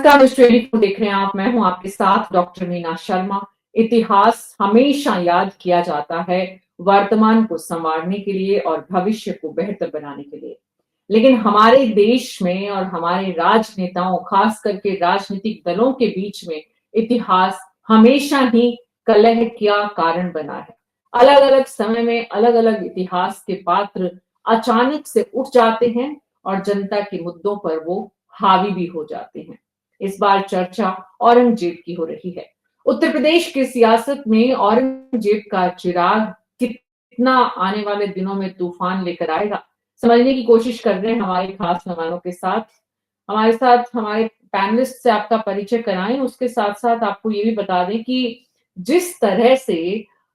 नमस्कार, न्यूज़ 24 देख रहे हैं आप। मैं हूं आपके साथ डॉक्टर मीना शर्मा। इतिहास हमेशा याद किया जाता है वर्तमान को संवारने के लिए और भविष्य को बेहतर बनाने के लिए। लेकिन हमारे देश में और हमारे राजनेताओं, खास करके राजनीतिक दलों के बीच में इतिहास हमेशा ही कलह का कारण बना है। अलग अलग समय में अलग अलग इतिहास के पात्र अचानक से उठ जाते हैं और जनता के मुद्दों पर वो हावी भी हो जाते हैं। इस बार चर्चा औरंगजेब की हो रही है। उत्तर प्रदेश की सियासत में औरंगजेब का चिराग कितना आने वाले दिनों में तूफान लेकर आएगा, समझने की कोशिश कर रहे हैं हमारे खास मेहमानों के साथ। हमारे साथ हमारे पैनलिस्ट से आपका परिचय कराएं, उसके साथ साथ आपको ये भी बता दें कि जिस तरह से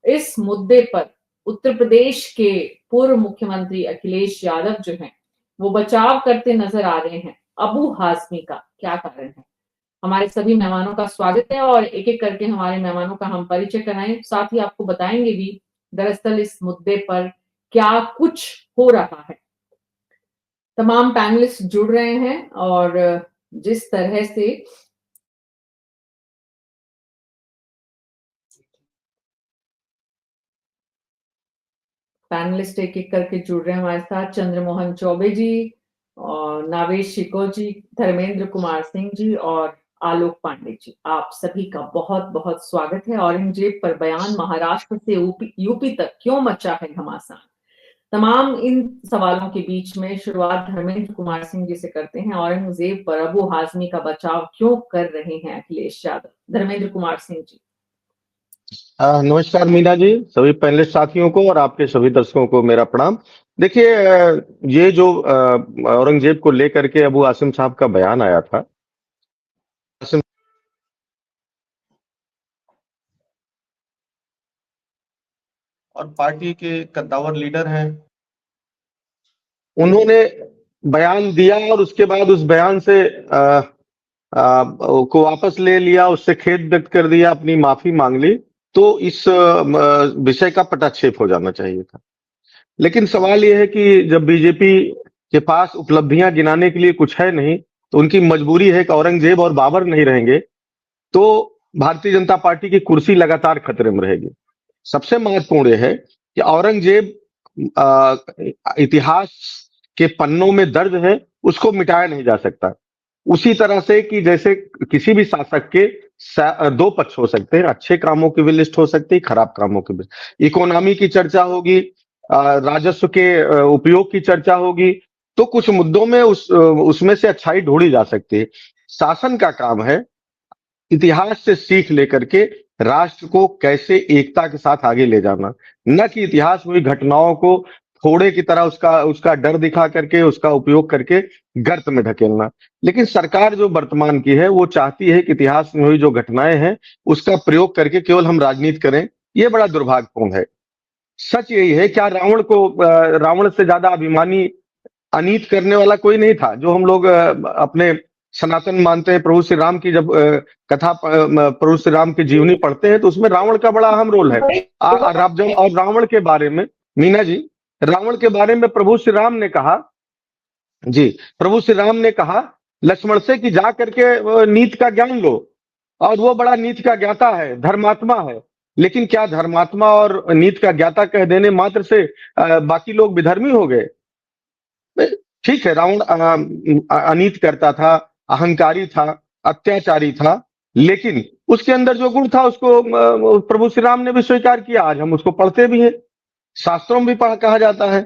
इस मुद्दे पर उत्तर प्रदेश के पूर्व मुख्यमंत्री अखिलेश यादव जो हैं, वो बचाव करते नजर आ रहे हैं। अबू हाजमी का क्या कारण है? हमारे सभी मेहमानों का स्वागत है और एक एक करके हमारे मेहमानों का हम परिचय कराएं, साथ ही आपको बताएंगे भी दरअसल इस मुद्दे पर क्या कुछ हो रहा है। तमाम पैनलिस्ट जुड़ रहे हैं और जिस तरह से पैनलिस्ट एक एक करके जुड़ रहे हैं हमारे साथ। चंद्रमोहन चौबे जी और नावेश शिको जी, धर्मेंद्र कुमार सिंह जी और आलोक पांडे जी, आप सभी का बहुत बहुत स्वागत है। औरंगजेब पर बयान, महाराष्ट्र से यूपी तक क्यों मचा है घमासान? तमाम इन सवालों के बीच में शुरुआत धर्मेंद्र कुमार सिंह जी से करते हैं। औरंगजेब पर अबू हाजमी का बचाव क्यों कर रहे हैं अखिलेश यादव? धर्मेंद्र कुमार सिंह जी। नमस्कार मीना जी, सभी पैनलिस्ट साथियों को और आपके सभी दर्शकों को मेरा प्रणाम। देखिए, ये जो औरंगजेब को लेकर के अबू आसिम साहब का बयान आया था, आसिम और पार्टी के कद्दावर लीडर हैं, उन्होंने बयान दिया और उसके बाद उस बयान से को वापस ले लिया, उससे खेद व्यक्त कर दिया, अपनी माफी मांग ली, तो इस विषय का पटाक्षेप हो जाना चाहिए था। लेकिन सवाल यह है कि जब बीजेपी के पास उपलब्धियां गिनाने के लिए कुछ है नहीं, तो उनकी मजबूरी है कि औरंगजेब और बाबर नहीं रहेंगे तो भारतीय जनता पार्टी की कुर्सी लगातार खतरे में रहेगी। सबसे महत्वपूर्ण यह है कि औरंगजेब इतिहास के पन्नों में दर्ज है, उसको मिटाया नहीं जा सकता। उसी तरह से कि जैसे किसी भी शासक के दो पक्ष हो सकते हैं, अच्छे कामों की भी लिस्ट हो सकती है, खराब कामों की भी। इकोनॉमी की चर्चा होगी, राजस्व के उपयोग की चर्चा होगी, तो कुछ मुद्दों में उसमें से अच्छाई ढूंढी जा सकती है। शासन का काम है इतिहास से सीख लेकर के राष्ट्र को कैसे एकता के साथ आगे ले जाना, न कि इतिहास में हुई घटनाओं को फोड़े की तरह उसका उसका डर दिखा करके, उसका उपयोग करके गर्त में धकेलना। लेकिन सरकार जो वर्तमान की है, वो चाहती है कि इतिहास में हुई जो घटनाएं हैं उसका प्रयोग करके केवल हम राजनीति करें। ये बड़ा दुर्भाग्यपूर्ण है। सच यही है, क्या रावण से ज्यादा अभिमानी अनीत करने वाला कोई नहीं था? जो हम लोग अपने सनातन मानते हैं, प्रभु श्री राम की जब कथा प्रभु श्री राम की जीवनी पढ़ते हैं तो उसमें रावण का बड़ा अहम रोल है। और रावण के बारे में, मीना जी, रावण के बारे में प्रभु श्री राम ने कहा, जी, प्रभु श्री राम ने कहा लक्ष्मण से कि जा करके नीति का ज्ञान लो, और वो बड़ा नीति का ज्ञाता है, धर्मात्मा है। लेकिन क्या धर्मात्मा और नीति का ज्ञाता कह देने मात्र से बाकी लोग विधर्मी हो गए? ठीक है, रावण अनीत करता था, अहंकारी था, अत्याचारी था, लेकिन उसके अंदर जो गुण था उसको प्रभु श्री राम ने भी स्वीकार किया। आज हम उसको पढ़ते भी हैं, शास्त्रों में भी पढ़ा कहा जाता है।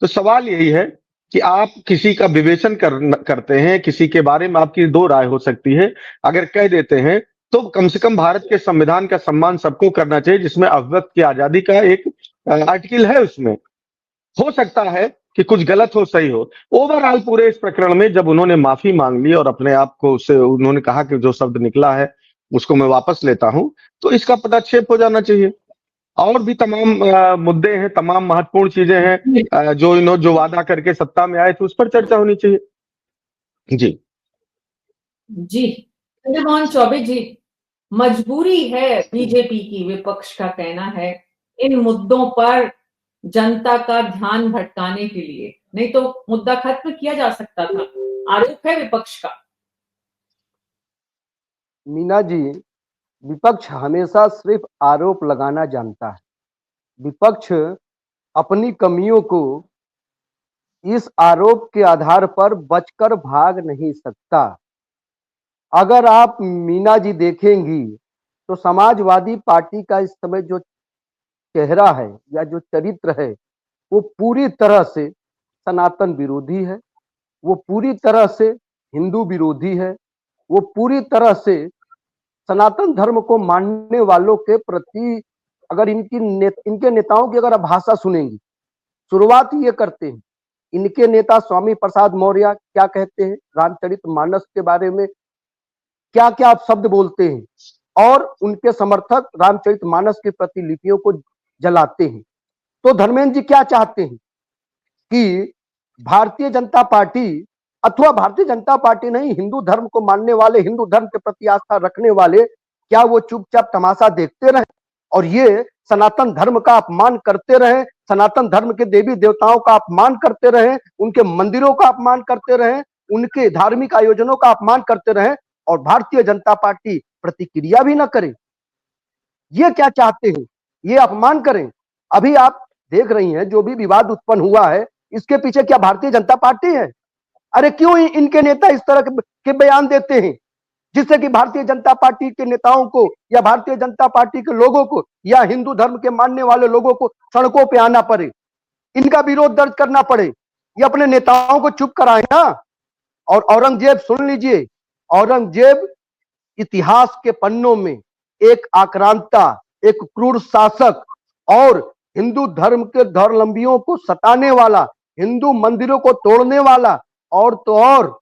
तो सवाल यही है कि आप किसी का विवेचन करते हैं, किसी के बारे में आपकी दो राय हो सकती है। अगर कह देते हैं तो कम से कम भारत के संविधान का सम्मान सबको करना चाहिए, जिसमें अभिव्यक्ति की आजादी का एक आर्टिकल है। उसमें हो सकता है कि कुछ गलत हो, सही हो। ओवरऑल पूरे इस प्रकरण में जब उन्होंने माफी मांग ली और अपने आप को उससे उन्होंने कहा कि जो शब्द निकला है उसको मैं वापस लेता हूं, तो इसका पदक्षेप हो जाना चाहिए। और भी तमाम मुद्दे हैं, तमाम महत्वपूर्ण चीजें हैं जो वादा करके सत्ता में आए थे, उस पर चर्चा होनी चाहिए। जी जी, चंद्रमोहन चौबे जी, मजबूरी है बीजेपी की, विपक्ष का कहना है, इन मुद्दों पर जनता का ध्यान भटकाने के लिए, नहीं तो मुद्दा खत्म किया जा सकता था। आरोप है विपक्ष का। मीना जी, विपक्ष हमेशा सिर्फ आरोप लगाना जानता है। विपक्ष अपनी कमियों को इस आरोप के आधार पर बचकर भाग नहीं सकता। अगर आप मीना जी देखेंगी तो समाजवादी पार्टी का इस समय जो चेहरा है या जो चरित्र है वो पूरी तरह से सनातन विरोधी है, वो पूरी तरह से हिंदू विरोधी है, वो पूरी तरह से सनातन धर्म को मानने वालों के प्रति, अगर इनके नेताओं की अगर आप भाषा सुनेंगी, शुरुआत ये करते हैं। इनके नेता स्वामी प्रसाद मौर्य क्या कहते हैं रामचरितमानस के बारे में, क्या क्या आप शब्द बोलते हैं और उनके समर्थक रामचरितमानस की प्रतिलिपियों को जलाते हैं। तो धर्मेंद्र जी क्या चाहते हैं कि भारतीय जनता पार्टी, अथवा भारतीय जनता पार्टी नहीं, हिंदू धर्म को मानने वाले, हिंदू धर्म के प्रति आस्था रखने वाले, क्या वो चुपचाप तमाशा देखते रहे और ये सनातन धर्म का अपमान करते रहे, सनातन धर्म के देवी देवताओं का अपमान करते रहे, उनके मंदिरों का अपमान करते रहे, उनके धार्मिक आयोजनों का अपमान करते रहे और भारतीय जनता पार्टी प्रतिक्रिया भी ना करे? ये क्या चाहते हैं? ये अपमान करें? अभी आप देख रही हैं जो भी विवाद उत्पन्न हुआ है, इसके पीछे क्या भारतीय जनता पार्टी है? अरे क्यों इनके नेता इस तरह के बयान देते हैं जिससे कि भारतीय जनता पार्टी के नेताओं को या भारतीय जनता पार्टी के लोगों को या हिंदू धर्म के मानने वाले लोगों को सड़कों पे आना पड़े, इनका विरोध दर्ज करना पड़े? ये अपने नेताओं को चुप कराए ना। और औरंगजेब, सुन लीजिए, औरंगजेब इतिहास के पन्नों में एक आक्रांता, एक क्रूर शासक और हिंदू धर्म के धर्मावलंबियों को सताने वाला, हिंदू मंदिरों को तोड़ने वाला, और तो और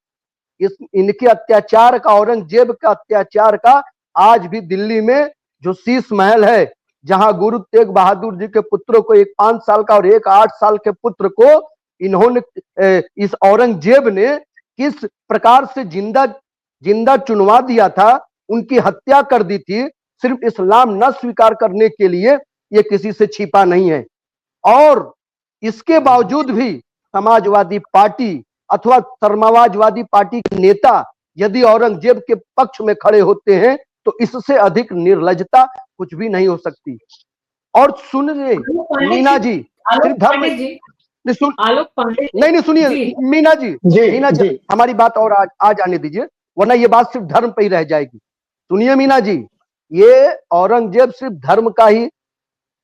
इनके अत्याचार का, औरंगजेब का अत्याचार का आज भी दिल्ली में जो शीश महल है, जहां गुरु तेग बहादुर जी के पुत्रों को, एक 5 साल का और एक 8 साल के पुत्र को इन्होंने, इस औरंगजेब ने किस प्रकार से जिंदा चुनवा दिया था, उनकी हत्या कर दी थी, सिर्फ इस्लाम न स्वीकार करने के लिए। ये किसी से छिपा नहीं है। और इसके बावजूद भी समाजवादी पार्टी अथवा समाजवादी पार्टी के नेता यदि औरंगजेब के पक्ष में खड़े होते हैं तो इससे अधिक निर्लज्जता कुछ भी नहीं हो सकती। और सुनिए मीना जी, सिर्फ धर्म आलोक पांडे, नहीं सुनिए मीना जी, मीना जी हमारी बात और आ जाने दीजिए, वरना ये बात सिर्फ धर्म पे ही रह जाएगी। सुनिए मीना जी, ये औरंगजेब सिर्फ धर्म का ही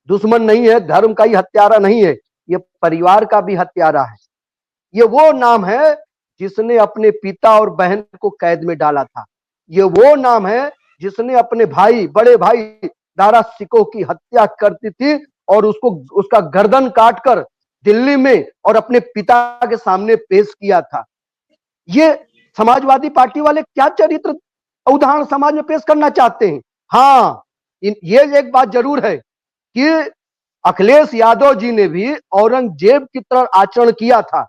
दुश्मन नहीं है, धर्म का ही हत्यारा नहीं है, ये परिवार का भी हत्यारा है। ये वो नाम है जिसने अपने पिता और बहन को कैद में डाला था। ये वो नाम है जिसने अपने भाई, बड़े भाई दारा सिकोह की हत्या कर दी थी और उसका गर्दन काटकर दिल्ली में और अपने पिता के सामने पेश किया था। ये समाजवादी पार्टी वाले क्या चरित्र उदाहरण समाज में पेश करना चाहते हैं? हाँ, ये एक बात जरूर है कि अखिलेश यादव जी ने भी औरंगजेब की तरह आचरण किया था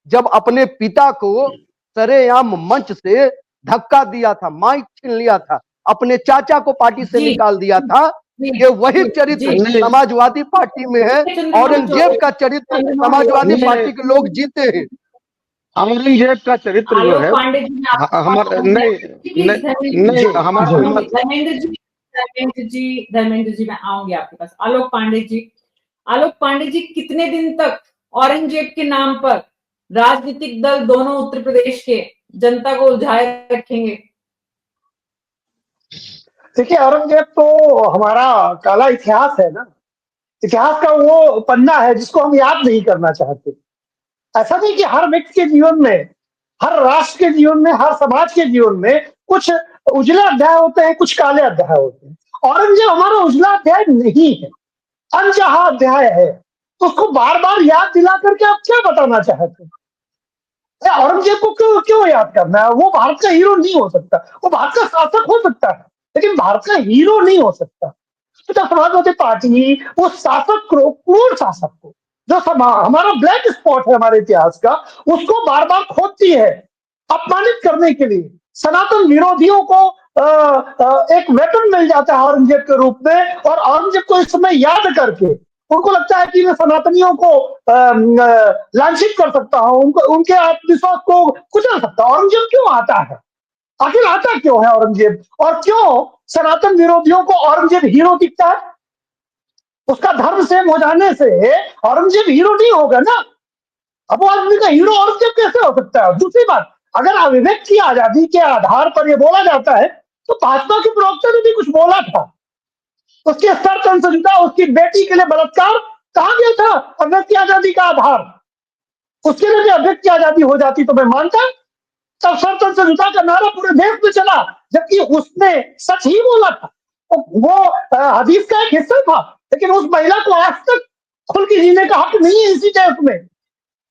जब अपने पिता को सरेआम मंच से धक्का दिया था, माइक छीन लिया था, अपने चाचा को पार्टी से निकाल दिया था। ये वही चरित्र समाजवादी पार्टी में है। औरंगजेब का चरित्र समाजवादी पार्टी के लोग जीते हैं। औरंगजेब का चरित्र जो है हमारा नहीं हमारा धर्मेंद्र जी मैं आऊंगी आपके पास। आलोक पांडे जी कितने दिन तक औरंगजेब के नाम पर राजनीतिक दल दोनों उत्तर प्रदेश के जनता को उलझाए रखेंगे? देखिए, औरंगजेब तो हमारा काला इतिहास है ना, इतिहास का वो पन्ना है जिसको हम याद नहीं करना चाहते। ऐसा नहीं कि हर व्यक्ति के जीवन में, हर राष्ट्र के जीवन में, हर समाज के जीवन में कुछ उजले अध्याय होते हैं, कुछ काले अध्याय होते हैं। औरंगजेब हमारा उजला अध्याय नहीं है, अनचाहा अध्याय है। तो उसको बार बार याद दिला करके आप क्या बताना चाहते हैं? औरंगजेब को क्यों याद करना है? वो भारत का हीरो नहीं हो सकता। वो भारत का शासक हो सकता है लेकिन भारत का हीरो नहीं हो सकता। तो समाजवादी पार्टी वो शासक को, क्रूर शासक को, जो हमारा ब्लैक स्पॉट है हमारे इतिहास का, उसको बार बार खोदती है अपमानित करने के लिए। सनातन विरोधियों को एक वेपन मिल जाता है औरंगजेब के रूप में, और औरंगजेब को इस समय याद करके उनको लगता है कि मैं सनातनियों को लांछित कर सकता हूं, उनके आत्मविश्वास को कुचल सकता हूं। औरंगजेब क्यों आता है? आखिर आता क्यों है औरंगजेब, और क्यों सनातन विरोधियों को औरंगजेब हीरो दिखता है? उसका धर्म सेम हो जाने से औरंगजेब हीरो नहीं होगा ना। अब वो आदमी का हीरो औरंगजेब कैसे हो सकता है? दूसरी बात, अगर अभिव्यक्ति की आजादी के आधार पर यह बोला जाता है तो भाजपा के प्रवक्ता ने भी कुछ बोला था। उसके शर्त संसदीयता, उसकी बेटी के लिए बलात्कार कहा गया था अभिव्यक्ति आजादी का आधार। उसके लिए भी अभिव्यक्ति आजादी हो जाती तो मैं मानता। तब शर्त संसदीयता का नारा पूरे देश में चला, जबकि उसने सच ही बोला था। वो हदीस का एक हिस्सा था, लेकिन उस महिला को आज तक खुल के जीने का हक नहीं है इसी देश में।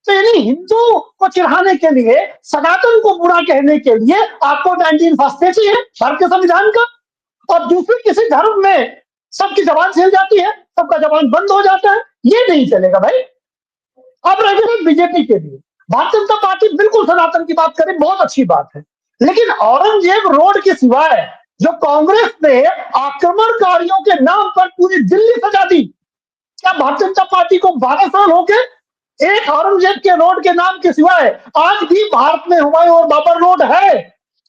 तो यानी हिंदू को चिढ़ाने के लिए, सनातन को बुरा कहने के लिए आपको 19 चाहिए भारतीय संविधान का, और दूसरे किसी धर्म में सबकी जबान छिल जाती है, सबका जबान बंद हो जाता है। ये नहीं चलेगा भाई। अब रह गई बीजेपी के लिए, भारतीय जनता पार्टी बिल्कुल सनातन की बात करे, बहुत अच्छी बात है, लेकिन औरंगजेब रोड के सिवाय जो कांग्रेस ने आक्रमणकारियों के नाम पर पूरी दिल्ली सजा दी, क्या भारतीय जनता पार्टी को 12 साल हो गए एक औरंगजेब के रोड के नाम के सिवाय आज भी भारत में हुमायूं और बाबर रोड है?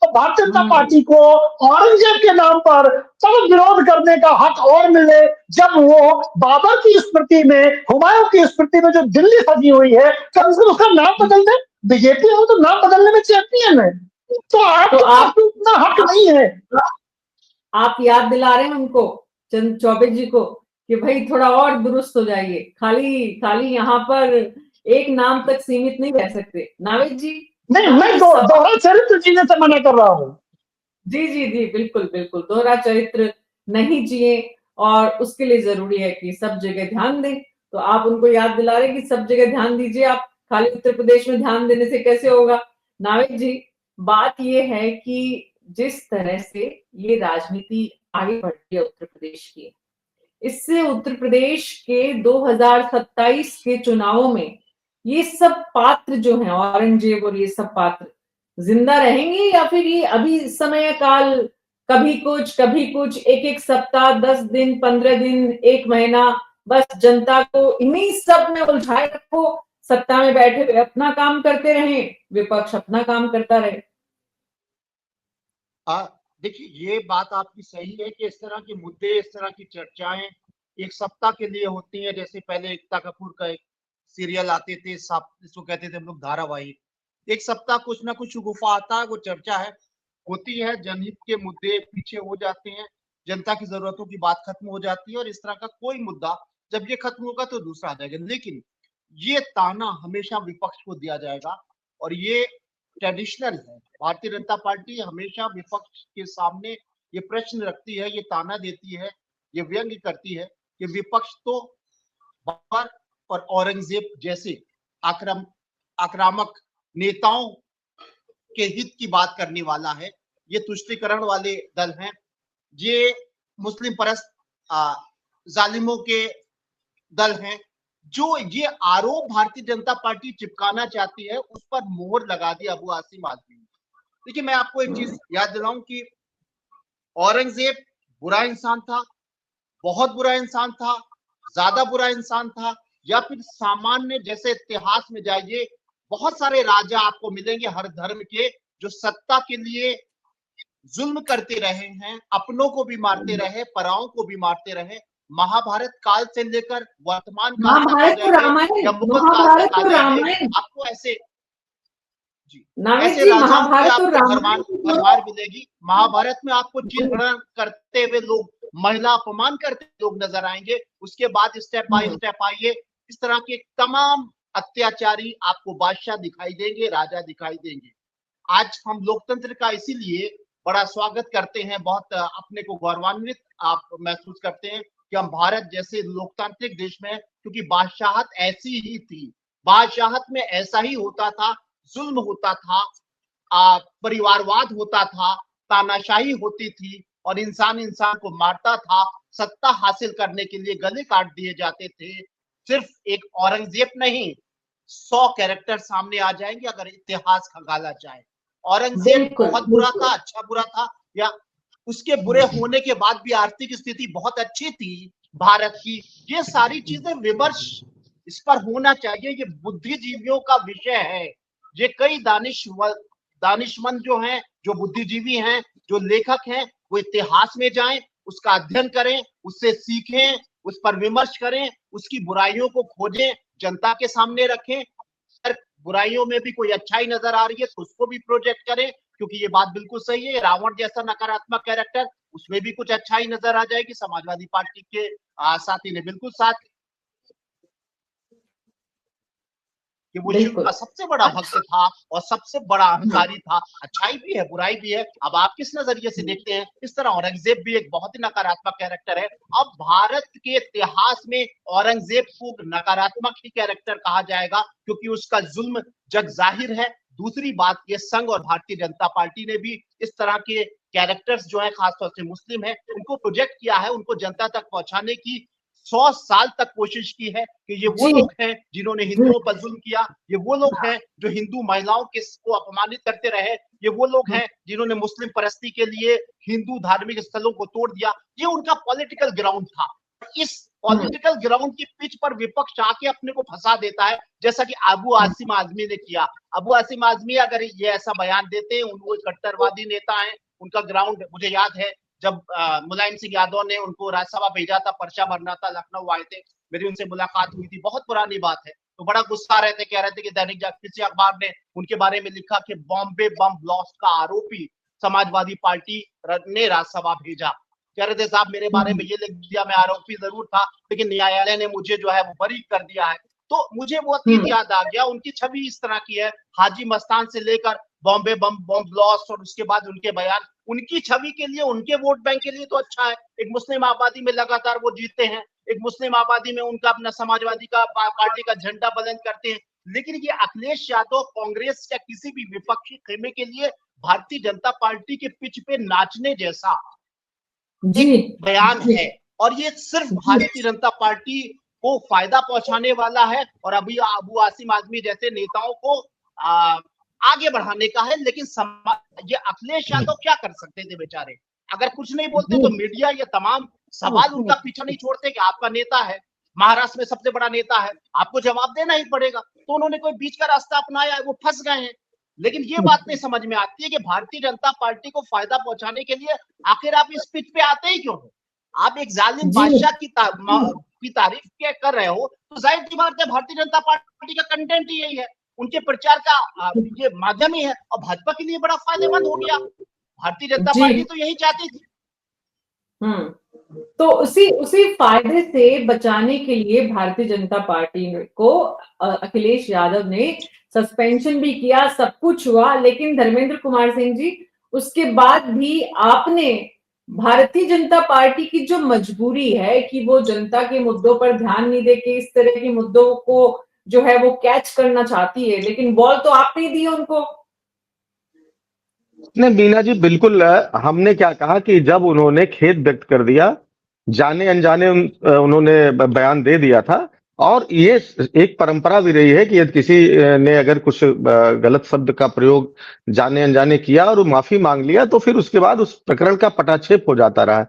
तो भारतीय जनता पार्टी को औरंगजेब के नाम पर तब विरोध करने का हक और मिले जब वो बाबर की स्मृति में, हुमायूं की स्मृति में जो दिल्ली सजी हुई है, कम से कम उसका नाम बदल दे। बीजेपी हो तो नाम बदलने में चैंपियन है, तो आपके पास तो उतना हक नहीं है। आप याद दिला रहे हैं उनको, चंद चौबे जी को, कि भाई थोड़ा और दुरुस्त हो जाइए, खाली खाली यहाँ पर एक नाम तक सीमित नहीं रह सकते। नावेद जी, नहीं, मैं दोहरा चरित्र जीने से मना कर रहा हूँ। जी जी जी, बिल्कुल बिल्कुल, दोहरा चरित्र नहीं जिए, और उसके लिए जरूरी है कि सब जगह ध्यान दें। तो आप उनको याद दिला रहे हैं कि सब जगह ध्यान दीजिए, आप खाली उत्तर प्रदेश में ध्यान देने से कैसे होगा। नावेद जी, बात ये है कि जिस तरह से ये राजनीति आगे बढ़ती है उत्तर प्रदेश की, इससे उत्तर प्रदेश के 2027 के चुनावों में ये सब पात्र जो हैं, औरंगजेब और ये सब पात्र जिंदा रहेंगे, या फिर ये अभी समय काल, कभी कुछ, एक एक सप्ताह, 10 दिन, 15 दिन, 1 महीना, बस जनता को इन्हीं सब में उलझाए रखो, सत्ता में बैठे हुए अपना काम करते रहें, विपक्ष अपना काम करता रहे। देखिए, ये बात आपकी सही है कि इस तरह के मुद्दे, इस तरह की चर्चाएं एक सप्ताह के लिए होती हैं। जैसे पहले एकता कपूर का एक सीरियल आते थे, इसको कहते थे हम लोग धारावाहिक। एक सप्ताह कुछ ना कुछ गुफा आता है, वो चर्चा है होती है, जनहित के मुद्दे पीछे हो जाते हैं, जनता की जरूरतों की बात खत्म हो जाती है, और इस तरह का कोई मुद्दा जब ये खत्म होगा तो दूसरा आ जाएगा। लेकिन ये ताना हमेशा विपक्ष को दिया जाएगा, और ये ट्रेडिशनल है। भारतीय जनता पार्टी हमेशा विपक्ष के सामने ये प्रश्न रखती है, ये ताना देती है, ये व्यंग्य करती है कि विपक्ष तो बाबर और औरंगजेब जैसे आक्रामक नेताओं के हित की बात करने वाला है, ये तुष्टीकरण वाले दल हैं, ये मुस्लिम परस्त जालिमों के दल हैं। जो ये आरोप भारतीय जनता पार्टी चिपकाना चाहती है, उस पर मोहर लगा दी अबू आसिम आजमी ने। देखिए, मैं आपको एक चीज याद दिलाऊं कि औरंगजेब बुरा इंसान था, बहुत बुरा इंसान था, ज्यादा बुरा इंसान था, या फिर सामान्य? जैसे इतिहास में जाइए, बहुत सारे राजा आपको मिलेंगे हर धर्म के, जो सत्ता के लिए जुल्म करते रहे हैं, अपनों को भी मारते रहे, पराओं को भी मारते रहे। महाभारत काल से लेकर वर्तमान काल तक आ जाएंगे, या मुगल काल तक आ जाएंगे, आपको ऐसे ऐसे राजाओं की आपको भरमार मिलेगी। महाभारत में आपको चिन्ह करते हुए लोग, महिला अपमान करते लोग नजर आएंगे। उसके बाद स्टेप बाय स्टेप आइए, इस तरह के तमाम अत्याचारी आपको बादशाह दिखाई देंगे, राजा दिखाई देंगे। आज हम लोकतंत्र का इसीलिए बड़ा स्वागत करते हैं, बहुत अपने को गौरवान्वित आप महसूस करते हैं कि हम भारत जैसे लोकतांत्रिक देश में, क्योंकि बादशाहत ऐसी ही थी, बादशाहत में ऐसा ही होता था, जुल्म होता था, परिवारवाद होता था, तानाशाही होती थी, और इंसान इंसान को मारता था। सत्ता हासिल करने के लिए गले काट दिए जाते थे। सिर्फ एक औरंगजेब नहीं, 100 कैरेक्टर सामने आ जाएंगे अगर इतिहास खंगाला जाए। औरंगजेब बहुत बुरा था, अच्छा बुरा था, या उसके बुरे होने के बाद भी आर्थिक स्थिति बहुत अच्छी थी भारत की, ये सारी चीजें विमर्श इस पर होना चाहिए। ये बुद्धिजीवियों का विषय है, ये कई दानिशमंद जो हैं, जो बुद्धिजीवी हैं, जो लेखक हैं, वो इतिहास में जाएं, उसका अध्ययन करें, उससे सीखें, उस पर विमर्श करें, उसकी बुराइयों को खोजें, जनता के सामने रखें। अगर बुराइयों में भी कोई अच्छाई नजर आ रही है तो उसको भी प्रोजेक्ट करें, क्योंकि ये बात बिल्कुल सही है, रावण जैसा नकारात्मक कैरेक्टर, उसमें भी कुछ अच्छाई नजर आ जाएगी। समाजवादी पार्टी के साथी ने बिल्कुल साथ कि वो शिव का सबसे बड़ा भक्त था और सबसे बड़ा अहंकारी था। अच्छाई भी है, बुराई भी है। अब आप किस नजरिए से देखते हैं? इस तरह औरंगजेब भी एक बहुत ही नकारात्मक कैरेक्टर है। अब भारत के इतिहास में औरंगजेब को नकारात्मक ही कैरेक्टर कहा जाएगा, क्योंकि उसका जुल्म जग जाहिर है। दूसरी बात, ये संघ और भारतीय जनता पार्टी ने भी इस तरह के कैरेक्टर्स जो है, खासतौर से मुस्लिम है, उनको प्रोजेक्ट किया है, उनको जनता तक पहुंचाने की 100 साल तक कोशिश की है कि ये वो लोग हैं जिन्होंने हिंदुओं पर जुल्म किया, ये वो लोग हैं जो हिंदू महिलाओं को अपमानित करते रहे, ये वो लोग हैं जिन्होंने मुस्लिम परस्ती के लिए हिंदू धार्मिक स्थलों को तोड़ दिया। ये उनका पॉलिटिकल ग्राउंड था। इस पॉलिटिकल ग्राउंड की पिच पर विपक्ष आके अपने को फंसा देता है, जैसा कि अबू आसिम आजमी ने किया। अबू आसिम आजमी अगर ये ऐसा बयान देते हैं, वो कट्टरवादी नेता हैं, उनका ग्राउंड मुझे याद है जब मुलायम सिंह यादव ने उनको राज्यसभा भेजा था, पर्चा भरना था, लखनऊ आए थे, मेरी उनसे मुलाकात हुई थी, बहुत पुरानी बात है। तो बड़ा गुस्सा रहे थे, कह रहे थे कि दैनिक किसी अखबार ने उनके बारे में लिखा कि बॉम्बे बम ब्लास्ट का आरोपी समाजवादी पार्टी ने राज्यसभा भेजा। कह रहे थे साहब मेरे बारे में ये लिख दिया, मैं आरोपी जरूर था, लेकिन न्यायालय ने मुझे जो है वो बरी कर दिया है। तो मुझे वो अतीत याद आ गया। उनकी छवि इस तरह की है, हाजी मस्तान से लेकर बॉम्बे बम ब्लास्ट और उसके बाद उनके बयान, उनकी छवि के लिए, उनके वोट बैंक के लिए तो अच्छा है। एक मुस्लिम आबादी में लगातार वो जीतते हैं, एक मुस्लिम आबादी में उनका अपना समाजवादी का पार्टी का झंडा बुलंद करते हैं। लेकिन ये अखिलेश यादव कांग्रेस या किसी भी विपक्षी खेमे के लिए भारतीय जनता पार्टी के पिच पे नाचने जैसा एक बयान है, और ये सिर्फ भारतीय जनता पार्टी को फायदा पहुंचाने वाला है और अभी अबू आसिम आजमी जैसे नेताओं को आगे बढ़ाने का है। लेकिन ये अखिलेश यादव क्या कर सकते थे बेचारे? अगर कुछ नहीं बोलते तो मीडिया ये तमाम सवाल उनका पीछा नहीं छोड़ते कि आपका नेता है, महाराष्ट्र में सबसे बड़ा नेता है, आपको जवाब देना ही पड़ेगा। तो उन्होंने कोई बीच का रास्ता अपनाया है, वो फंस गए हैं। लेकिन ये बात नहीं समझ में आती है कि भारतीय जनता पार्टी को फायदा पहुंचाने के लिए आखिर आप इस पिच पे आते ही क्यों हो? आप एक जालिम बादशाह की तारीफ क्या कर रहे हो, तो जाहिर सी बात है भारतीय जनता पार्टी का कंटेंट ही यही है, उनके प्रचार का ये माध्यम ही है, और भाजपा के लिए बड़ा फायदेमंद हो गया। भारतीय जनता पार्टी तो यही चाहती थी। तो उसी फायदे से बचाने के लिए भारतीय जनता पार्टी को अखिलेश यादव ने सस्पेंशन भी किया, सब कुछ हुआ। लेकिन धर्मेंद्र कुमार सिंह जी, उसके बाद भी आपने भारतीय जनता पार्टी की जो मजबूरी है कि वो जनता के मुद्दों पर ध्यान नहीं देके इस तरह के मुद्दों को जो है वो कैच करना चाहती है, लेकिन बॉल तो आपने दी उनको। नहीं बीना जी, बिल्कुल। हमने क्या कहा कि जब उन्होंने खेद व्यक्त कर दिया, जाने अनजाने उन्होंने बयान दे दिया था, और ये एक परंपरा भी रही है कि यदि किसी ने अगर कुछ गलत शब्द का प्रयोग जाने अनजाने किया और वो माफी मांग लिया, तो फिर उसके बाद उस प्रकरण का पटाक्षेप हो जाता रहा।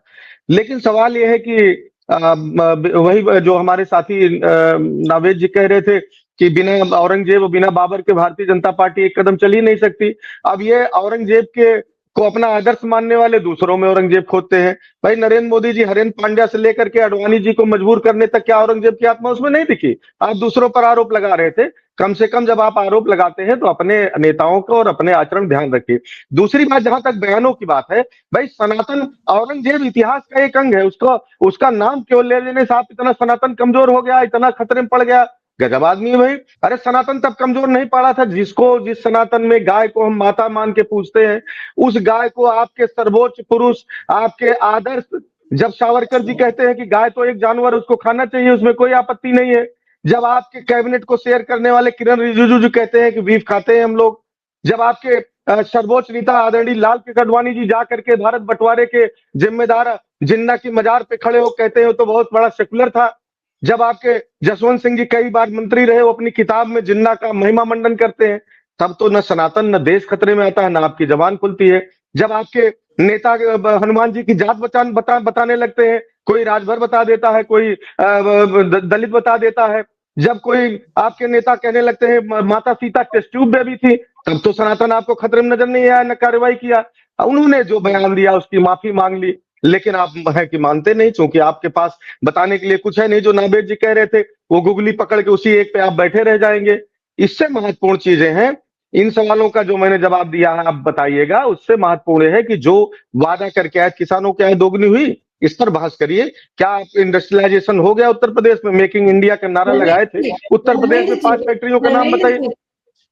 लेकिन सवाल यह है कि वही जो हमारे साथी नावेद जी कह रहे थे कि बिना औरंगजेब और बिना बाबर के भारतीय जनता पार्टी एक कदम चल ही नहीं सकती। अब ये औरंगजेब के को अपना आदर्श मानने वाले दूसरों में औरंगजेब खोजते हैं। भाई नरेंद्र मोदी जी हरेंद्र पांड्या से लेकर के अडवाणी जी को मजबूर करने तक क्या औरंगजेब की आत्मा उसमें नहीं दिखी? आप दूसरों पर आरोप लगा रहे थे। कम से कम जब आप आरोप लगाते हैं तो अपने नेताओं का और अपने आचरण ध्यान रखिए। दूसरी बात, जहां तक बयानों की बात है, भाई सनातन औरंगजेब इतिहास का एक अंग है, उसका नाम क्यों ले लेने से आप इतना सनातन कमजोर हो गया, इतना खतरे में पड़ गया? गजब आदमी है भाई। अरे सनातन तब कमजोर नहीं पड़ा था जिस सनातन में गाय को हम माता मान के पूजते हैं, उस गाय को आपके सर्वोच्च पुरुष, आपके आदर्श, जब सावरकर जी कहते हैं कि गाय तो एक जानवर, उसको खाना चाहिए, उसमें कोई आपत्ति नहीं है। जब आपके कैबिनेट को शेयर करने वाले किरण रिजिजू जी कहते हैं कि बीफ खाते हैं हम लोग, जब आपके सर्वोच्च नेता आदरणीय लाल कृष्ण आडवाणी जी जाकर के भारत बंटवारे के जिम्मेदार जिन्ना की मजार पे खड़े हो कहते हैं तो बहुत बड़ा सेकुलर था। जब आपके जसवंत सिंह जी कई बार मंत्री रहे, वो अपनी किताब में जिन्ना का महिमा मंडन करते हैं, तब तो न सनातन न देश खतरे में आता है, न आपकी जबान खुलती है। जब आपके नेता हनुमान जी की जात बताने लगते हैं, कोई राजभर बता देता है, कोई दलित बता देता है। जब कोई आपके नेता कहने लगते हैं माता सीता टेस्ट ट्यूब बेबी थी, तब तो सनातन आपको खतरे में नजर नहीं आया, न कार्रवाई किया। उन्होंने जो बयान दिया उसकी माफी मांग ली, लेकिन आप है कि मानते नहीं, क्योंकि आपके पास बताने के लिए कुछ है नहीं। जो नाबेद जी कह रहे थे वो गुगली पकड़ के उसी एक पे आप बैठे रह जाएंगे। इससे महत्वपूर्ण चीजें हैं। इन सवालों का जो मैंने जवाब दिया है आप बताइएगा। उससे महत्वपूर्ण है कि जो वादा करके आए किसानों की आय दोगुनी हुई, इस पर बहस करिए। क्या इंडस्ट्रियलाइजेशन हो गया उत्तर प्रदेश में? मेकिंग इंडिया का नारा लगाए थे, उत्तर प्रदेश में 5 फैक्ट्रियों का नाम बताइए।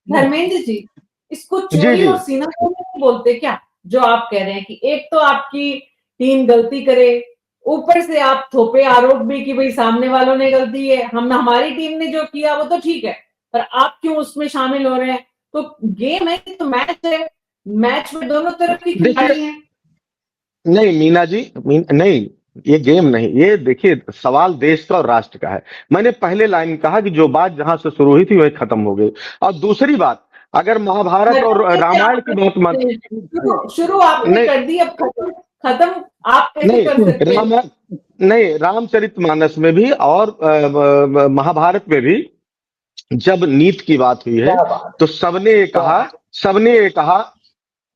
धर्मेंद्र जी, इसको जी चोरी जी और सीना तोड़ना नहीं बोलते क्या? जो आप कह रहे हैं कि एक तो आपकी टीम गलती करे, ऊपर से आप थोपे आरोप भी कि भाई सामने वालों ने गलती है, हम हमारी टीम ने जो किया वो तो ठीक है, पर आप क्यों उसमें शामिल हो रहे हैं? तो गेम है, तो मैच है, मैच में दोनों तरफ की देखिए, खिलाड़ी हैं। नहीं मीना जी, नहीं, ये गेम नहीं। ये देखिए, सवाल देश का और राष्ट्र का है। मैंने पहले लाइन कहा कि जो बात जहां से शुरू हुई थी वही खत्म हो गई। और दूसरी बात, अगर महाभारत और रामायण की बात मान, शुरू आपने नहीं कर दी, अब खत्म खत्म आप कैसे नहीं कर सकते हैं? नहीं, रामचरितमानस में भी और महाभारत में भी जब नीति की बात हुई है क्या बात तो सबने ये कहा,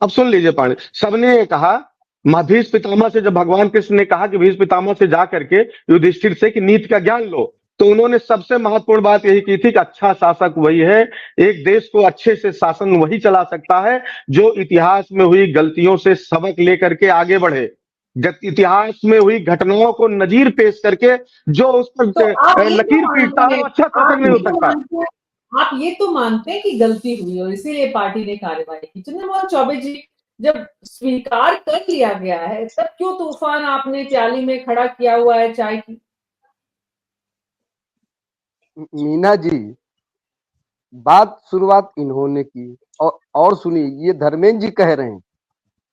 अब सुन लीजिए पांडे, सबने ये कहा, भीष्म पितामह से जब भगवान कृष्ण ने कहा कि भीष्म पितामह से जा करके युधिष्ठिर से कि नीति का ज्ञान लो, तो उन्होंने सबसे महत्वपूर्ण बात यही की थी कि अच्छा शासक वही है, एक देश को अच्छे से शासन वही चला सकता है जो इतिहास में हुई गलतियों से सबक लेकर के आगे बढ़े, इतिहास में हुई घटनाओं को नजीर पेश करके जो उस तो पर आप ये तो लकीर पीटता मानते है हैं, वो अच्छा शासक नहीं हो सकता। आप ये तो मानते हैं कि गलती हुई और इसीलिए पार्टी ने कार्रवाई की। चंद्रमोहन चौबे जी, जब स्वीकार कर लिया गया है तब क्यों तूफान आपने प्याली में खड़ा किया हुआ है चाय की? मीना जी, बात शुरुआत इन्होंने की और सुनिए, ये धर्मेंद्र जी कह रहे हैं।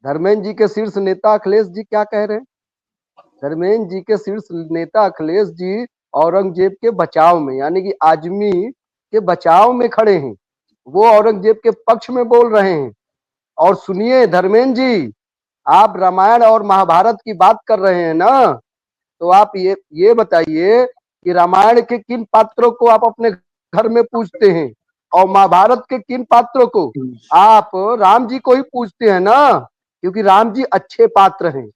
धर्मेंद्र जी के शीर्ष नेता अखिलेश जी क्या कह रहे हैं? धर्मेंद्र जी के शीर्ष नेता अखिलेश जी औरंगजेब के बचाव में, यानी कि आजमी के बचाव में खड़े हैं। वो औरंगजेब के पक्ष में बोल रहे हैं। और सुनिए धर्मेंद्र जी, आप रामायण और महाभारत की बात कर रहे हैं ना, तो आप ये बताइए कि रामायण के किन पात्रों को आप अपने घर में पूजते हैं और महाभारत के किन पात्रों को? आप राम जी को ही पूजते हैं ना, क्योंकि राम जी अच्छे पात्र हैं।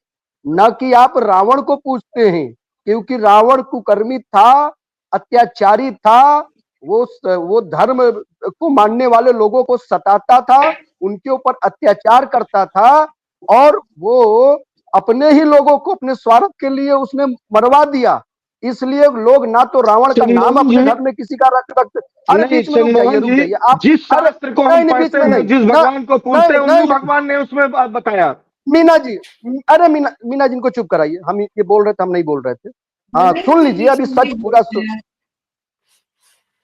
न कि आप रावण को पूजते हैं, क्योंकि रावण कुकर्मी था, अत्याचारी था, वो धर्म को मानने वाले लोगों को सताता था, उनके ऊपर अत्याचार करता था, और वो अपने ही लोगों को अपने स्वार्थ के लिए उसने मरवा दिया। इसलिए लोग ना तो रावण का नाम अपने घर में किसी का रख सकते। अरे बीच में रुक जाइए आप। जिस शास्त्र को हम पढ़ते हैं, जिस भगवान को पूजते हैं, उन्हीं भगवान ने उसमें बताया। मीना जी, अरे मीना जी को चुप कराइए। हम ये बोल रहे थे, हम नहीं बोल रहे थे। हाँ सुन लीजिए, अभी सच पूरा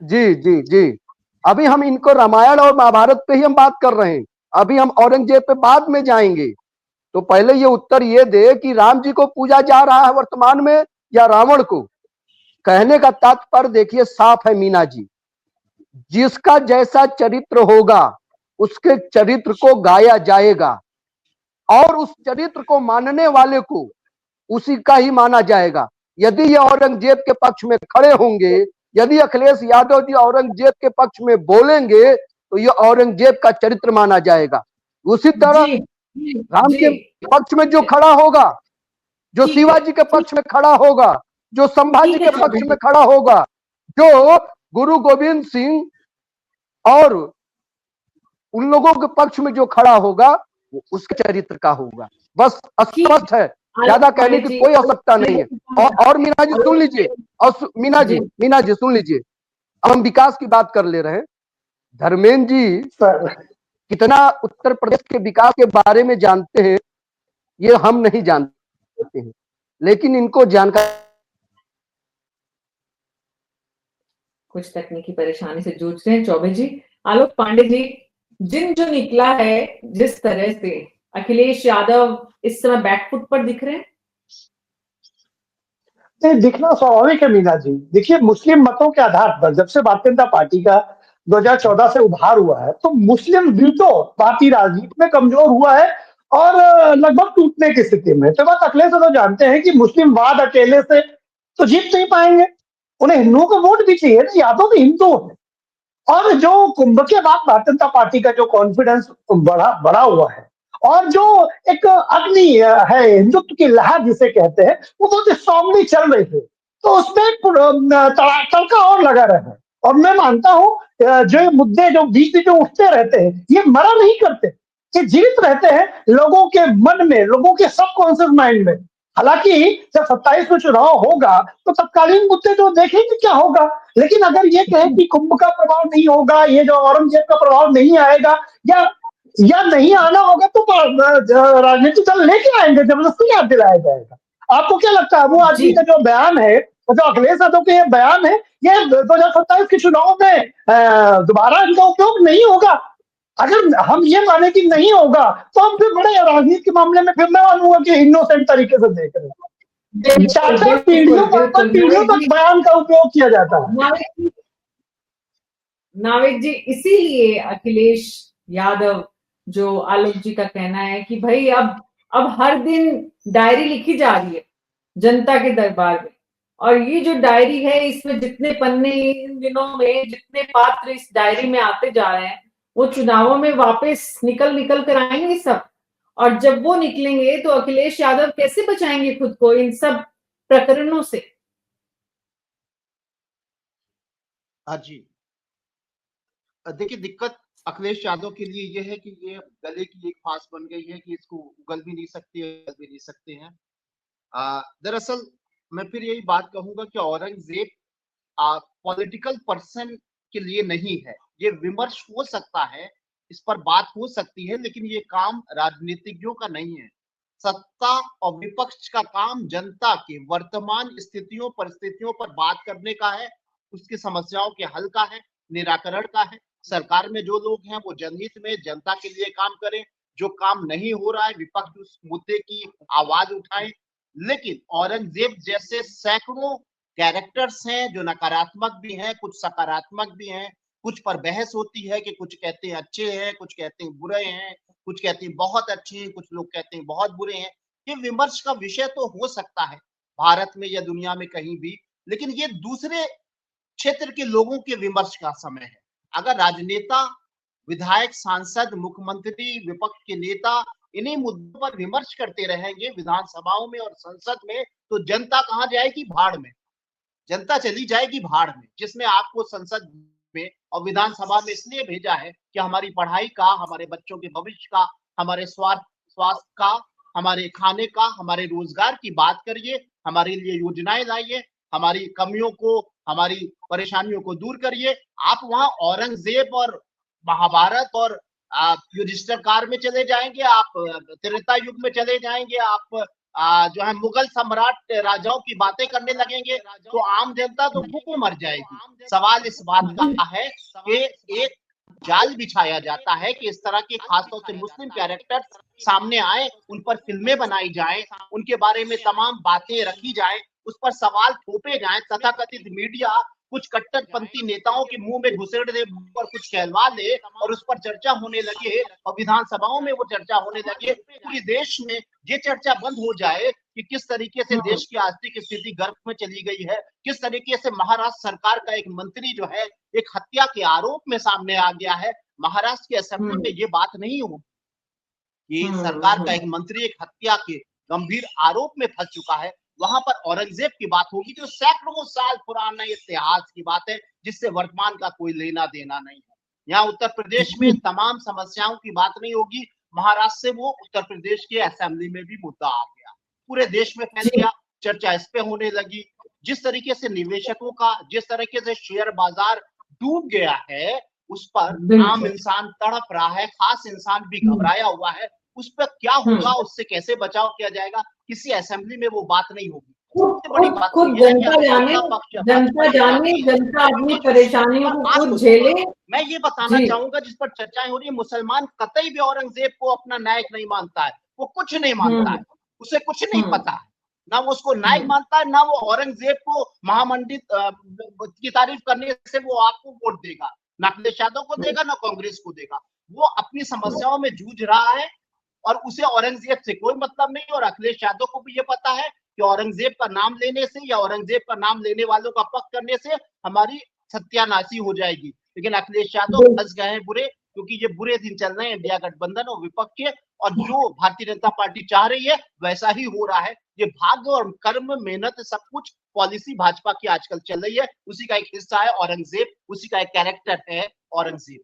जी जी जी, अभी हम इनको रामायण और महाभारत पे ही हम बात कर रहे हैं। अभी हम औरंगजेब पे बाद में जाएंगे। तो पहले ये उत्तर ये दे कि राम जी को पूजा जा रहा है वर्तमान में या रावण को? कहने का तात्पर्य देखिए साफ है मीना जी, जिसका जैसा चरित्र होगा उसके चरित्र को गाया जाएगा और उस चरित्र को मानने वाले को उसी का ही माना जाएगा। यदि ये औरंगजेब के पक्ष में खड़े होंगे, यदि अखिलेश यादव जी औरंगजेब के पक्ष में बोलेंगे, तो ये औरंगजेब का चरित्र माना जाएगा। उसी तरह राम के पक्ष में जो खड़ा होगा, जो शिवाजी के पक्ष में खड़ा होगा, जो संभाजी के पक्ष में खड़ा होगा, जो गुरु गोविंद सिंह और उन लोगों के पक्ष में जो खड़ा होगा वो उसके चरित्र का होगा। बस स्पष्ट है, ज्यादा कहने की कोई आवश्यकता नहीं है। और मीना जी सुन लीजिए, और मीना जी सुन लीजिए, अब हम विकास की बात कर ले रहे हैं। धर्मेंद्र जी कितना उत्तर प्रदेश के विकास के बारे में जानते हैं ये हम नहीं जानते हैं, लेकिन इनको जानकारी। कुछ तकनीकी परेशानी से जूझ रहे हैं चौबे जी। आलोक पांडे जी, जो निकला है जिस तरह से अखिलेश यादव इस समय बैकफुट पर दिख रहे हैं? नहीं, दिखना स्वाभाविक है मीना जी। देखिए, मुस्लिम मतों के आधार पर जब से भारतीय जनता पार्टी का 2014 से उभार हुआ है, तो मुस्लिम विटो भारतीय राजनीति में कमजोर हुआ है और लगभग टूटने की स्थिति में। तो बात अखिलेश यादव जानते हैं कि मुस्लिमवाद अकेले से तो जीत नहीं पाएंगे, उन्हें हिंदुओं का वोट भी चाहिए ना। यादव भी हिंदू है, और जो कुंभ के बाद भारतीय जनता पार्टी का जो कॉन्फिडेंस बढ़ा बढ़ा हुआ है, और जो एक अग्नि है हिंदुत्व की लहर जिसे कहते हैं, वो बहुत स्ट्रांगली चल रही थी, तो उसमें तड़का और लगा रहा है। और मैं मानता हूं जो ये मुद्दे जो बीच बीच में उठते रहते हैं, ये मरा नहीं करते, ये जीवित रहते हैं लोगों के मन में, लोगों के सबकॉन्शियस माइंड में। हालांकि जब 27 में चुनाव होगा तो तत्कालीन मुद्दे तो देखेंगे क्या होगा, लेकिन अगर ये कहें कि कुंभ का प्रभाव नहीं होगा, ये जो औरंगजेब का प्रभाव नहीं आएगा, या नहीं आना होगा, तो राजनीतिक दल लेके आएंगे, जबरदस्ती याद दिलाया जाएगा। आपको क्या लगता है वो आदमी जी का जो बयान है, जो अखिलेश यादव के ये बयान है, ये 2027 के चुनाव में दोबारा इनका उपयोग नहीं होगा? अगर हम ये माने कि नहीं होगा, तो हम फिर बड़े राजनीति के मामले में फिर मैं मानूंगा कि इनोसेंट तरीके से देख रहे हैं। बिल्कुल चाचा बिल्कुल बिल्कुल पीढ़ियों नाविक तक बयान का उपयोग किया जाता है। जी, नाविक जी, इसीलिए अखिलेश यादव, जो आलोक जी का कहना है कि भाई अब हर दिन डायरी लिखी जा रही है जनता के दरबार में, और ये जो डायरी है इसमें जितने पन्ने इन दिनों में, जितने पात्र इस डायरी में आते जा रहे हैं, वो चुनावों में वापस निकल निकल कर आएंगे सब। और जब वो निकलेंगे तो अखिलेश यादव कैसे बचाएंगे खुद को इन सब प्रकरणों से? हाँ जी। देखिए, दिक्कत अखिलेश यादव के लिए ये है कि ये गले की एक फांस बन गई है कि इसको उगल भी नहीं सकते, उगल भी नहीं सकते हैं। दरअसल मैं फिर यही बात कहूंगा कि औरंगजेब पॉलिटिकल पर्सन के लिए नहीं है। ये विमर्श हो सकता है, इस पर बात हो सकती है, लेकिन ये काम राजनीतिज्ञों का नहीं है। सत्ता और विपक्ष का काम जनता के वर्तमान स्थितियों परिस्थितियों पर बात करने का है, उसकी समस्याओं के हल का है, निराकरण का है। सरकार में जो लोग हैं वो जनहित में जनता के लिए काम करें, जो काम नहीं हो रहा है विपक्ष उस मुद्दे की आवाज उठाए। लेकिन औरंगजेब जैसे सैकड़ों कैरेक्टर्स हैं जो नकारात्मक भी हैं, कुछ सकारात्मक भी हैं, कुछ पर बहस होती है कि कुछ कहते हैं अच्छे हैं, कुछ कहते हैं बुरे हैं, कुछ कहते हैं बहुत अच्छे हैं, कुछ लोग कहते हैं बहुत बुरे हैं। ये विमर्श का विषय तो हो सकता है भारत में या दुनिया में कहीं भी, लेकिन ये दूसरे क्षेत्र के लोगों के विमर्श का समय है। अगर राजनेता, विधायक, सांसद, मुख्यमंत्री, विपक्ष के नेता इन्हीं मुद्दों पर विमर्श करते रहेंगे विधानसभाओं में और संसद में, तो जनता कहाँ जाएगी? भाड़ में। जनता चली जाएगी भाड़ में, जिसने आपको संसद में और विधानसभा में इसलिए भेजा है कि हमारी पढ़ाई का, हमारे बच्चों के भविष्य का, हमारे स्वास्थ्य का, हमारे खाने का, हमारे रोजगार की बात करिए, हमारे लिए योजनाएं लाइए, हमारी कमियों को, हमारी परेशानियों को दूर करिए। आप वहां औरंगजेब और महाभारत और युधिष्ठिर काल में चले जाएंगे, आप त्रेता युग में चले जाएंगे, आप जो है मुगल सम्राट राजाओं की बातें करने लगेंगे, तो आम जनता तो भूखे मर जाएगी। सवाल इस बात का है कि एक जाल बिछाया जाता है कि इस तरह के खासतौर से मुस्लिम कैरेक्टर्स सामने आए, उन पर फिल्में बनाई जाएं, उनके बारे में तमाम बातें रखी जाएं, उस पर सवाल थोपे जाएं, तथाकथित मीडिया कुछ कट्टरपंथी नेताओं के मुंह में घुसेड़ दे और कुछ कहलवा ले और उस पर चर्चा होने लगे और विधानसभाओं में वो चर्चा होने लगे, पूरे देश में ये चर्चा बंद हो जाए कि किस तरीके से देश की आर्थिक स्थिति गर्भ में चली गई है, किस तरीके से महाराष्ट्र सरकार का एक मंत्री जो है एक हत्या के आरोप में सामने आ गया है। महाराष्ट्र की असेंबली में ये बात नहीं हो कि सरकार का एक मंत्री एक हत्या के गंभीर आरोप में फंस चुका है, वहां पर औरंगजेब की बात होगी जो सैकड़ों साल पुराना इतिहास की बात है, जिससे वर्तमान का कोई लेना देना नहीं है। यहाँ उत्तर प्रदेश में तमाम समस्याओं की बात नहीं होगी, महाराष्ट्र से वो उत्तर प्रदेश के असेंबली में भी मुद्दा आ गया, पूरे देश में फैल गया, चर्चा इस पे होने लगी। जिस तरीके से निवेशकों का, जिस तरीके से शेयर बाजार डूब गया है, उस पर आम इंसान तड़प रहा है, खास इंसान भी घबराया हुआ है। उस पर क्या होगा, उससे कैसे बचाव किया जाएगा, किसी असेंबली में वो बात नहीं होगी। सबसे बड़ी बात खुद तो यह है कि जनता जाने, जनता अपनी परेशानियों को खुद झेले। मैं ये बताना चाहूंगा जिस पर चर्चाएं हो रही है, मुसलमान कतई भी औरंगजेब को अपना नायक नहीं मानता है, वो कुछ नहीं मानता है, उसे कुछ नहीं पता है, ना वो उसको नायक मानता है, ना वो औरंगजेब को महामंडित की तारीफ करने से वो आपको वोट देगा, ना अखिलेश यादव को देगा, ना कांग्रेस को देगा। वो अपनी समस्याओं में जूझ रहा है और उसे औरंगजेब से कोई मतलब नहीं। और अखिलेश यादव को भी ये पता है कि औरंगजेब का नाम लेने से या औरंगजेब का नाम लेने वालों का पक्ष करने से हमारी सत्यानाशी हो जाएगी, लेकिन अखिलेश यादव फंस गए हैं बुरे, क्योंकि ये बुरे दिन चल रहे हैं इंडिया गठबंधन और विपक्ष के, और जो भारतीय जनता पार्टी चाह रही है वैसा ही हो रहा है। ये भाग्य और कर्म, मेहनत, सब कुछ पॉलिसी भाजपा की आजकल चल रही है, उसी का एक हिस्सा है औरंगजेब, उसी का एक कैरेक्टर है औरंगजेब।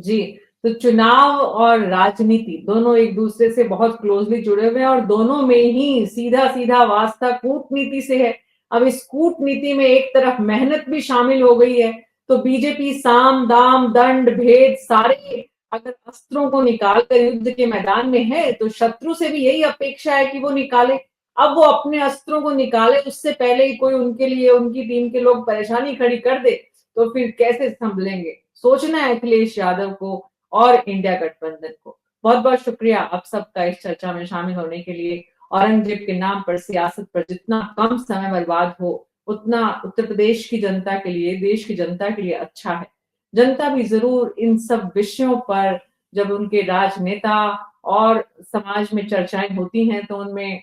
जी, तो चुनाव और राजनीति दोनों एक दूसरे से बहुत क्लोजली जुड़े हुए हैं और दोनों में ही सीधा सीधा वास्ता कूटनीति से है। अब इस कूटनीति में एक तरफ मेहनत भी शामिल हो गई है, तो बीजेपी साम दाम दंड भेद सारे अगर अस्त्रों को निकाल कर युद्ध के मैदान में है, तो शत्रु से भी यही अपेक्षा है कि वो निकाले। अब वो अपने अस्त्रों को निकाले उससे पहले ही कोई उनके लिए, उनकी टीम के लोग परेशानी खड़ी कर दे, तो फिर कैसे संभलेंगे। सोचना है अखिलेश यादव को और इंडिया गठबंधन को। बहुत बहुत शुक्रिया आप सबका इस चर्चा में शामिल होने के लिए। औरंगजेब के नाम पर सियासत पर जितना कम समय बर्बाद हो, उतना उत्तर प्रदेश की जनता के लिए, देश की जनता के लिए अच्छा है। जनता भी जरूर इन सब विषयों पर जब उनके राजनेता और समाज में चर्चाएं होती हैं, तो उनमें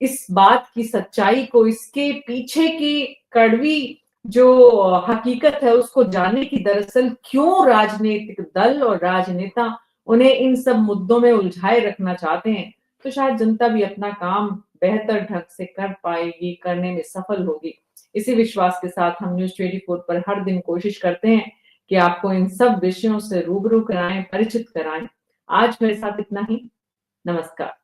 इस बात की सच्चाई को, इसके पीछे की कड़वी जो हकीकत है उसको जानने की दरअसल क्यों राजनीतिक दल और राजनेता उन्हें इन सब मुद्दों में उलझाए रखना चाहते हैं, तो शायद जनता भी अपना काम बेहतर ढंग से कर पाएगी, करने में सफल होगी। इसी विश्वास के साथ हम न्यूज़ 24 पर हर दिन कोशिश करते हैं कि आपको इन सब विषयों से रूबरू कराएं, परिचित कराएं। आज मेरे साथ इतना ही। नमस्कार।